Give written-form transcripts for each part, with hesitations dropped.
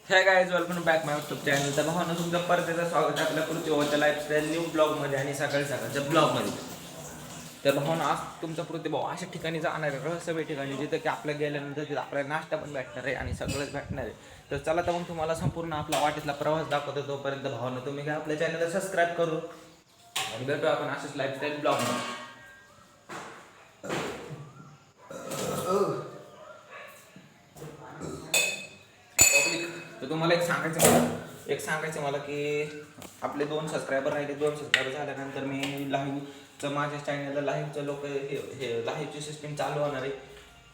हे guys welcome back माय YouTube channel. तर भावना तुमचं परत एकदा स्वागत आहे आपल्या पृथ्वीवरच्या लाईफस्टाईल न्यू ब्लॉगमध्ये आणि सकाळी सकाळच्या ब्लॉगमध्ये. तर भावना आज तुमचा पृथ्वीभाव अशा ठिकाणी जाणार आहे, रहस्यमय ठिकाणी, जिथं की आपल्या गेल्यानंतर तिथं आपल्याला नाश्ता पण भेटणार आहे आणि सगळंच भेटणार आहे. तर चला तर मग तुम्हाला संपूर्ण आपला वाटेतला प्रवास दाखवतो. तोपर्यंत भावना तुम्ही काय आपल्या चॅनलला सबस्क्राईब करू आणि भेटू आपण अशाच लाईफस्टाईल ब्लॉगमध्ये. तर तुम्हाला एक सांगायचं मला की आपले 2 सबस्क्रायबर राहिले. 2 सबस्क्रायबर झाल्यानंतर मी लाईव्हचं माझ्या चॅनलला लाईव्हचं लोक हे लाईव्हची सिस्टीम चालू होणार आहे.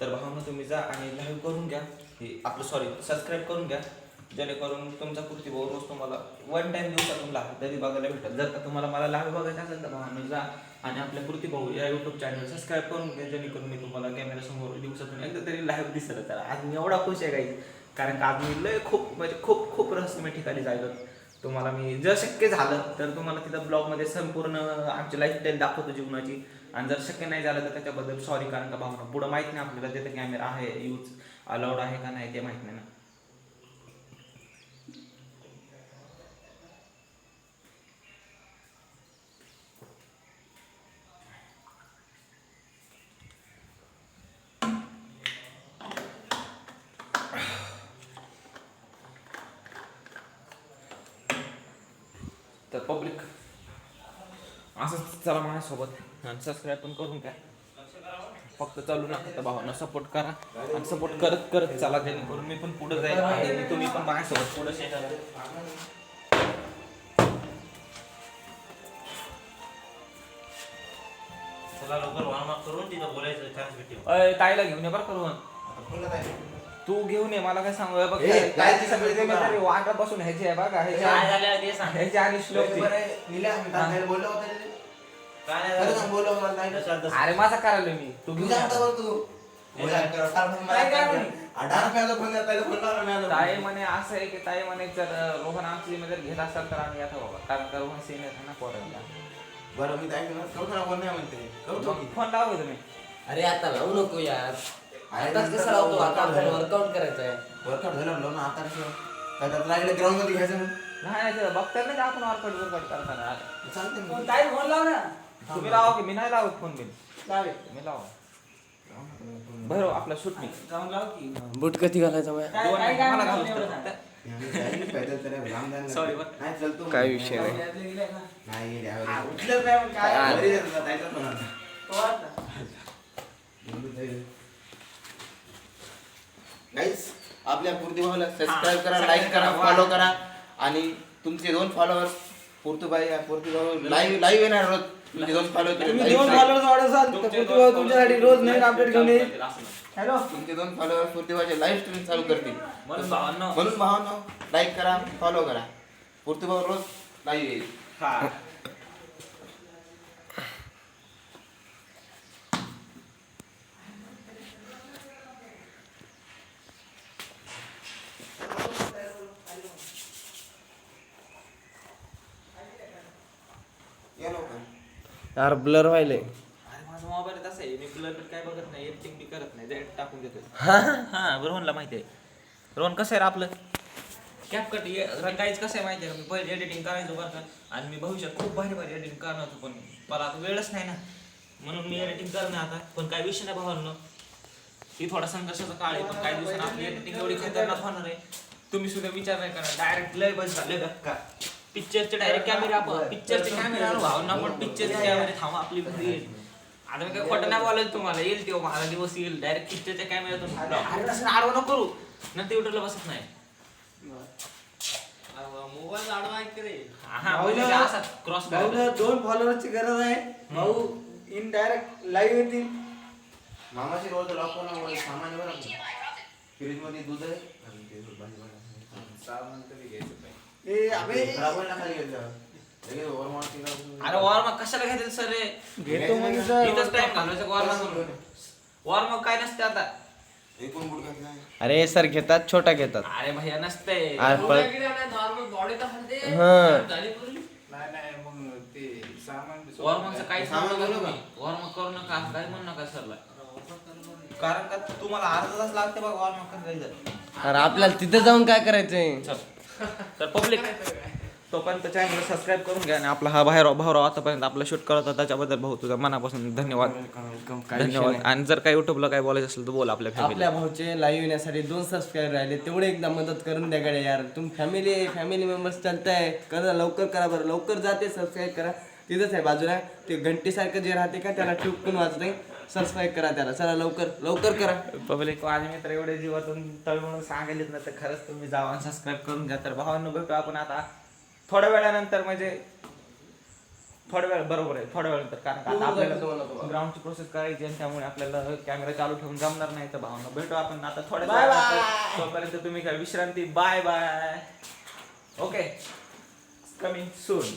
तर भावना तुम्ही जा आणि लाईव्ह करून घ्या, हे आपलं सबस्क्राईब करून घ्या, जेणेकरून तुमचा पृथ्वीभाव रोज तुम्हाला वन टाईम दिवसातून लाईव्ह तरी बघायला भेटेल. जर का तुम्हाला मला लाईव्ह बघायचं असेल तर भावना जा आणि आपल्या पृथ्वीभाऊ या यूट्यूब चॅनल सबस्क्राईब करून घ्या, जेणेकरून मी तुम्हाला कॅमेऱ्यासमोर दिवसातून एकदा तरी लाईव्ह दिसलं. तर आज मी एवढा खुश आहे काही, कारण का आज मी लय खूप रहस्यमय ठिकाणी जायलो. तुम्हाला मी जर शक्य झालं तर तुम्हाला तिथं ब्लॉगमध्ये संपूर्ण आमची लाईफस्टाईल दाखवतो जीवनाची, आणि जर शक्य नाही झालं तर त्याच्याबद्दल सॉरी. कारण का भावना पुढं माहीत नाही आपल्याला तिथं कॅमेरा आहे, यूज अलाउड आहे का नाही ते माहीत नाही ना. तर पब्लिक असंच चला माझ्यासोबत आणि सबस्क्राईब पण करून घ्या. फक्त चालू नका तर भावांना सपोर्ट करा आणि सपोर्ट करत करत चला, जेणेकरून मी पण पुढे जाईल आणि तुम्ही पण माझ्यासोबत पुढे शेअर. चला लवकर वॉर्म करून तिथं बोलायचं चान्स भेटेल. ताईला घेऊन ये बरं करून. तू घेऊन ये, मला काय सांगू बघ. काय सगळे जिम्मेदारी वाटा बसून ह्याची आहे बघा, काय झालं ते सांग. ह्याची आणि श्लोकची. अरे माझा करायलो मी, तू घेऊन ये. ताई म्हणे असं आहे की ताई म्हणे जर रोहन आमची जिम्मेदारी घेत असाल तर आम्ही येतो बाबा, कारण का रोहन सीन आहे ना पोरांना. बरं मी काय म्हणते फोन लावा तुम्ही. अरे आता लावू नको यार. आता कसं लावतो, आता आपल्याला वर्कआउट करायचं आहे. वर्कआउट झालं ना आता कसं लागलं ग्राउंड मध्ये घ्यायचं नाही बघताय ना आपण वर्कआउट करताना. चालते काय फोन लाव ना. तुम्ही लावा की मी नाही लावत फोन बिन. तुम्ही लावा बरं. आपला शूट मी जाऊन लाव की. बूट कधी घालायचा मला घालून सॉरी बरं. नाही चलतो काय विषय नाही गाईस आपल्या पृथ्वीभावाला सबस्क्राईब करा, लाईक करा, फॉलो करा आणि तुमचे 2 फॉलोअर पृथ्वीभाव लाईव्ह येणार रोज. तुमचे 2 फॉलोअर तुमच्यासाठी रोज नवीन अपडेट घेऊन येईल. हॅलो तुमचे 2 फॉलोअर पृथ्वीभावाचे लाईव्ह स्ट्रीम चालू करतील. म्हणून भावांनो लाईक करा, फॉलो करा. पृथ्वीभाव रोज लाईव्ह येईल. हा या लवकर. यार ब्लर व्हायले. अरे माझा मोबाईल तसा आहे, मी ब्लर काय बघत नाही, एडिटिंग बी करत नाही, डायरेक्ट टाकून देतो. हा रोहनला माहिती आहे. रोहन कसं आहे रे आपलं कॅपकट काहीच कसं आहे माहिती आहे का. मी पहिले एडिटिंग करायचो बरं का, आणि मी भविष्यात खूप भारी एडिटिंग करणार होतो, पण मला आता वेळच नाही ना, म्हणून मी एडिटिंग करणार आता. पण काय विषय नाही भावांनो, ती थोडा संघर्षाचा काळ आहे, पण काही दिवसांनी आपली एडिटिंग एवढी खतरनाक होणार आहे तुम्ही सुद्धा विचार नाही करा. डायरेक्ट लय बस झाले का पिक्चरचे डायरेक्ट कॅमेरा, पिक्चरचे कॅमेरा भावना, पण पिक्चरचे कॅमेरे थांबा आपली घरी येईल. आता मी काय खोटं नाही बोलायचं तुम्हाला, येईल तेव्हा मला दिवस येईल डायरेक्ट पिक्चरच्या कॅमेऱ्यातून. अरे तसं आडवं नको करू ना, ते युट्यूबला बसत नाही. मोबाईल आडवा ऐकते रे. क्रॉस 2 फॉलोअरची गरज आहे भाऊ. इनडायरेक्ट लाईव्ह येतील. मामाची रोज लॉकडाऊन सामान बरं फ्रीज मध्ये दूध आहे आणि ते सामान तरी घ्यायचं ए अबे खराब व्हायला खाली घेतलं लगेच ओव्हरमार्किंग. अरे वॉर्म कशाला घेतील सर रे, घेतो म्हणजे इथंच टाइम घालवायचा. वॉर्म काय नसते आता. एकूण बुट घातला. अरे सर घेतात, छोटा घेतात. अरे भैया नसते. नॉर्मल बॉडी तर हलते. नाही मग ते सामान वॉर्मचं काही सामान सांगू घेऊ नका नका. तुम्ही. वॉर्म करू नका, काही म्हणू नका सरला, कारण का तुम्हाला अर्धा तास लागते बघा वॉर्म करायला. अरे आपल्याला तिथे जाऊन काय करायचंय? तर पब्लिक तोपर्यंत चॅनल सबस्क्राईब करून घ्या आणि आपला हा भाऊराव आतापर्यंत आपला शूट करत होता त्याच्याबद्दल भाऊ तुझा मनापासून धन्यवाद. धन्यवाद. आणि जर काही युट्यूबला काय बोलायचं असेल तर बोल आपल्या फॅमिली. आपल्या भाऊचे लाईव्ह येण्यासाठी 2 सबस्क्राईब राहिले, तेवढे एकदा मदत करून द्या गड्या यार. तुम्ही फॅमिली मेंबर्स चालताय, करा लवकर करा बरं, लवकर जाते सबस्क्राईब करा. तिथंच आहे बाजूला ते घंटीसारखं जे राहते का त्याला ठिपकून वाजते, सबस्क्राईब करा त्याला. चला लवकर करा. पब्लिक माझे मित्र एवढे जीवातून तळ म्हणून सांगितलेत ना तर खरंच तुम्ही जावा सबस्क्राईब करून घ्या. तर भावांनो भेटू आपण आता थोड्या वेळानंतर, म्हणजे थोड्या वेळ बरोबर आहे थोड्या वेळानंतर, कारण का आता आपल्याला ग्राउंडची प्रोसेस करायची आणि त्यामुळे आपल्याला कॅमेरा चालू ठेवून जमणार नाही. तर भावांनो भेटू आपण आता थोड्या वेळानंतर. तोपर्यंत तुम्ही काय विश्रांती. Bye bye. ओके, कमिंग सून.